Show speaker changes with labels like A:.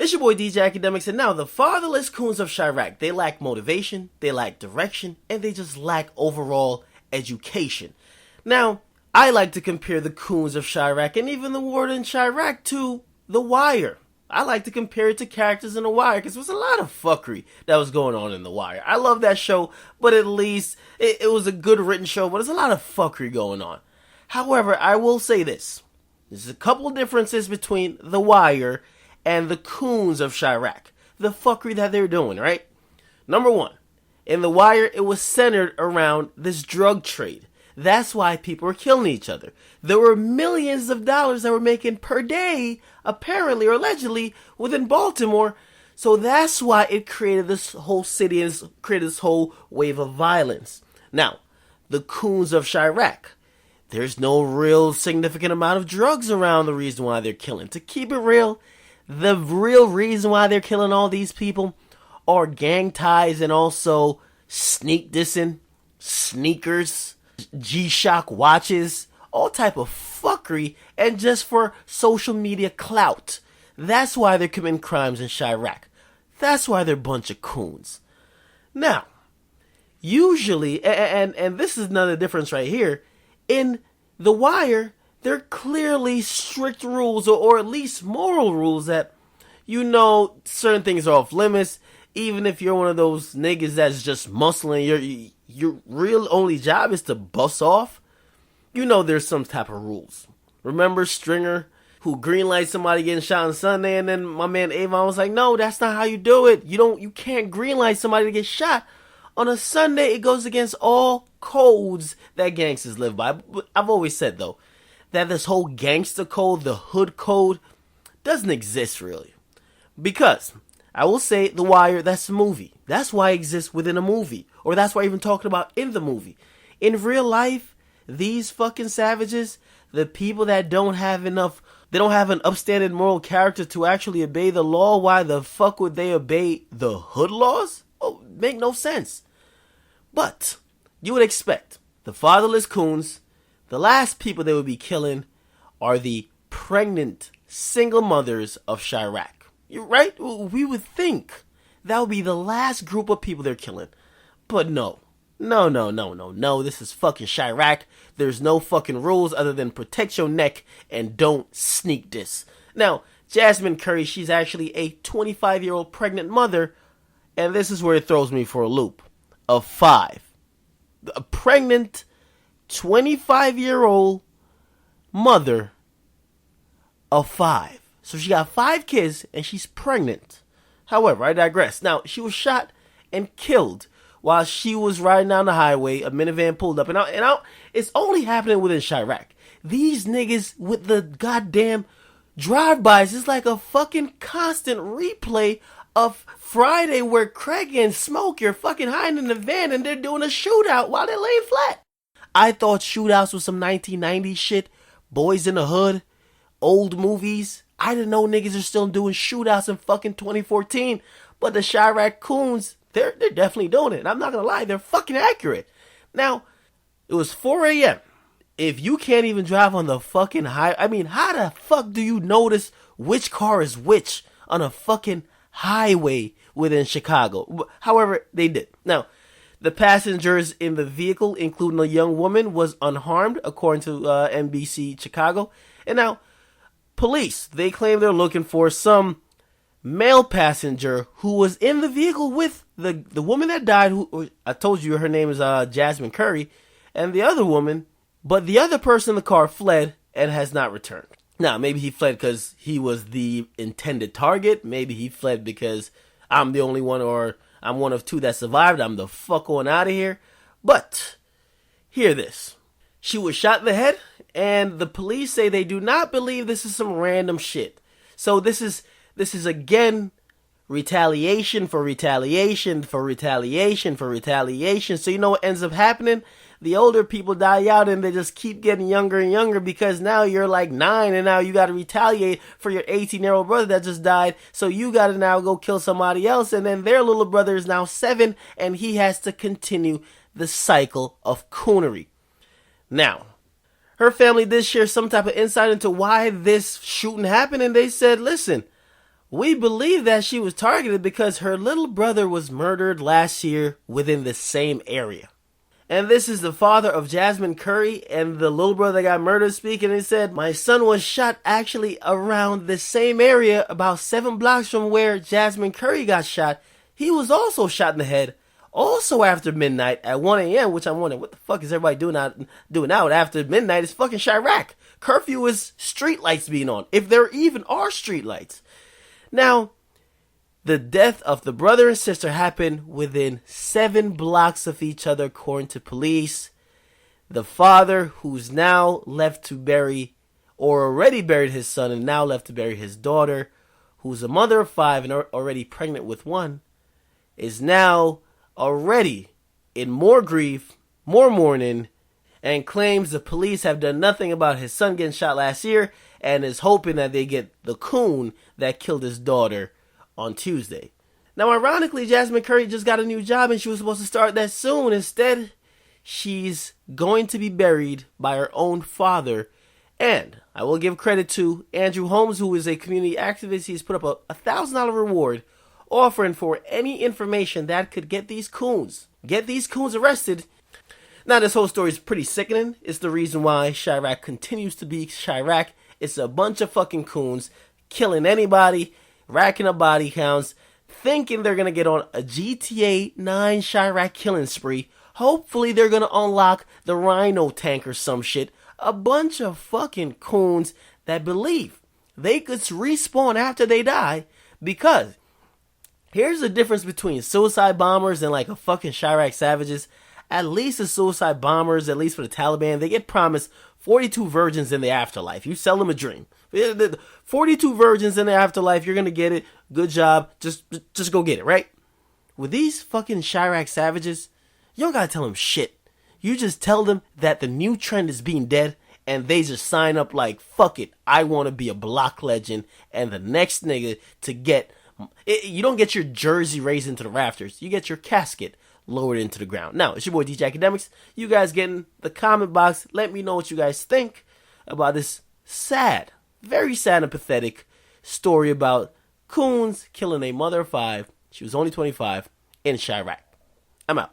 A: It's your boy DJ Akademiks, and now the fatherless coons of Chiraq, they lack motivation, they lack direction, and they just lack overall education. Now, I like to compare the coons of Chiraq and even the war in Chiraq to The Wire. I like to compare it to characters in The Wire because there was a lot of fuckery that was going on in The Wire. I love that show, but at least it was a good written show, but there's a lot of fuckery going on. However, I will say this. There's a couple of differences between The Wire and the coons of Chiraq. The fuckery that they're doing, right? Number one, in The Wire, it was centered around this drug trade. That's why people were killing each other. There were millions of dollars that were making per day, apparently or allegedly, within Baltimore. So that's why it created this whole city and created this whole wave of violence. Now, the coons of Chiraq. There's no real significant amount of drugs around the reason why they're killing. To keep it real, the real reason why they're killing all these people are gang ties and also sneak dissing, sneakers, G-Shock watches, all type of fuckery, and just for social media clout. That's why they're committing crimes in Chiraq. That's why they're a bunch of coons. Now, usually, and this is another difference right here, in The Wire, there are clearly strict rules, or at least moral rules that, you know, certain things are off limits. Even if you're one of those niggas that's just muscling, your real only job is to bust off. You know there's some type of rules. Remember Stringer, who greenlighted somebody getting shot on Sunday, and then my man Avon was like, no, that's not how you do it. You can't greenlight somebody to get shot. On a Sunday, it goes against all codes that gangsters live by. I've always said, though, that this whole gangster code, the hood code, doesn't exist really. Because, I will say, The Wire, that's a movie. That's why it exists within a movie. Or that's why I'm even talking about in the movie. In real life, these fucking savages, the people that don't have enough, they don't have an upstanding moral character to actually obey the law, why the fuck would they obey the hood laws? Oh, make no sense. But, you would expect the fatherless coons, the last people they would be killing are the pregnant single mothers of Chiraq. You're right? We would think that would be the last group of people they're killing. But no. No. This is fucking Chiraq. There's no fucking rules other than protect your neck and don't sneak this. Now, Jasmine Curry, she's actually a 25-year-old pregnant mother, and this is where it throws me for a loop. Of 5. A pregnant 25-year-old mother of 5. So she got 5 kids and she's pregnant. However, I digress. Now, she was shot and killed while she was riding down the highway. A minivan pulled up and out. It's only happening within Chiraq. These niggas with the goddamn drive-bys is like a fucking constant replay of Friday where Craig and Smoke are fucking hiding in the van and they're doing a shootout while they're laying flat. I thought shootouts was some 1990s shit, Boys in the Hood, old movies. I didn't know niggas are still doing shootouts in fucking 2014, but the Chiraq coons, they're definitely doing it. And I'm not gonna lie, they're fucking accurate. Now, it was 4 a.m. If you can't even drive on the fucking highway, I mean, how the fuck do you notice which car is which on a fucking highway within Chicago? However, they did. Now, the passengers in the vehicle, including a young woman, was unharmed, according to NBC Chicago. And now, police, they claim they're looking for some male passenger who was in the vehicle with the woman that died, who I told you her name is Jasmine Curry, and the other woman, but the other person in the car fled and has not returned. Now, maybe he fled because he was the intended target. Maybe he fled because I'm the only one, or I'm one of 2 that survived. I'm the fuck on out of here. But, hear this. She was shot in the head, and the police say they do not believe this is some random shit. So this is again retaliation for retaliation for retaliation for retaliation. So you know what ends up happening? The older people die out and they just keep getting younger and younger because now you're like 9 and now you got to retaliate for your 18-year-old brother that just died. So you got to now go kill somebody else, and then their little brother is now 7 and he has to continue the cycle of coonery. Now, her family did share some type of insight into why this shooting happened, and they said, listen, We believe that she was targeted because her little brother was murdered last year within the same area. And this is the father of Jasmine Curry and the little brother that got murdered speaking. He said, my son was shot actually around the same area, about 7 blocks from where Jasmine Curry got shot. He was also shot in the head, also after midnight at 1 a.m., which I'm wondering, what the fuck is everybody doing out after midnight? It's fucking Chiraq. Curfew is street lights being on, if there even are street lights. Now, the death of the brother and sister happened within 7 blocks of each other, according to police. The father, who's now left to bury, or already buried his son, and now left to bury his daughter, who's a mother of 5 and already pregnant with 1, is now already in more grief, more mourning, and claims the police have done nothing about his son getting shot last year, and is hoping that they get the coon that killed his daughter on Tuesday. Now, ironically, Jasmine Curry just got a new job and she was supposed to start that soon. Instead, she's going to be buried by her own father. And I will give credit to Andrew Holmes, who is a community activist. He's put up a $1,000 reward offering for any information that could get these coons arrested. Now, this whole story is pretty sickening. It's the reason why Chiraq continues to be Chiraq. It's a bunch of fucking coons killing anybody, racking up body counts, thinking they're going to get on a GTA 9 Chiraq killing spree. Hopefully they're going to unlock the Rhino tank or some shit. A bunch of fucking coons that believe they could respawn after they die, because here's the difference between suicide bombers and like a fucking Chiraq Savages. At least the suicide bombers, at least for the Taliban, they get promised 42 virgins in the afterlife. You sell them a dream. 42 virgins in the afterlife, you're going to get it. Good job. Just go get it, right? With these fucking Chiraq Savages, you don't got to tell them shit. You just tell them that the new trend is being dead, and they just sign up like, fuck it, I want to be a block legend, and the next nigga to get... You don't get your jersey raised into the rafters. You get your casket lowered into the ground. Now, it's your boy DJ Akademiks. You guys get in the comment box. Let me know what you guys think about this sad, very sad and pathetic story about coons killing a mother of 5. She was only 25 in Chiraq. I'm out.